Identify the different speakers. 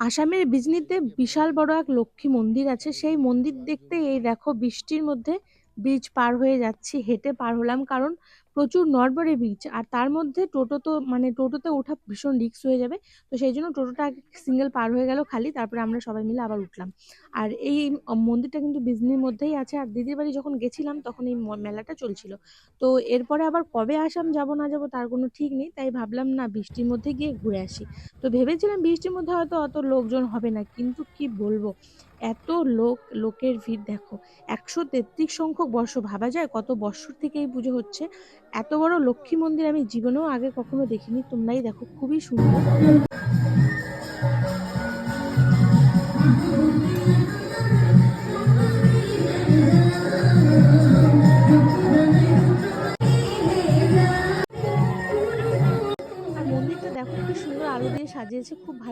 Speaker 1: আসামের বিজনিতে বিশাল বড় এক লক্ষ্মী মন্দির আছে। সেই মন্দির দেখতে এই দেখো বৃষ্টির মধ্যে ব্রিজ পার হয়ে যাচ্ছি, হেঁটে পার হলাম, কারণ প্রচুর নড়বড়ে ব্রিজ, আর তার মধ্যে টোটো তো মানে টোটোতে ওঠা ভীষণ রিস্ক হয়ে যাবে। তো সেই জন্য টোটোটা সিঙ্গেল পার হয়ে গেল খালি, তারপরে আমরা সবাই মিলে আবার উঠলাম। আর এই মন্দিরটা কিন্তু বিজনির মধ্যেই আছে। আর দিদির বাড়ি যখন গেছিলাম তখন এই মেলাটা চলছিল। তো এরপরে আবার কবে আসাম যাব না যাব তার কোনো ঠিক নেই, তাই ভাবলাম না বৃষ্টির মধ্যে গিয়ে ঘুরে আসি। তো ভেবেছিলাম বৃষ্টির মধ্যে হয়তো অত লোকজন হবে না, কিন্তু কি বলবো, এত লোকের ভিড় দেখো। 133 সংখ্যক বর্ষ, ভাবা যায় কত বৎসর থেকে এই পুজো হচ্ছে। এত বড় লক্ষ্মী মন্দির আমি জীবনেও আগে কখনো দেখিনি। তোমরাই দেখো, খুবই সুন্দর। আর মন্দিরটা দেখো কি সুন্দর আলো দিয়ে সাজিয়েছে, খুব ভালো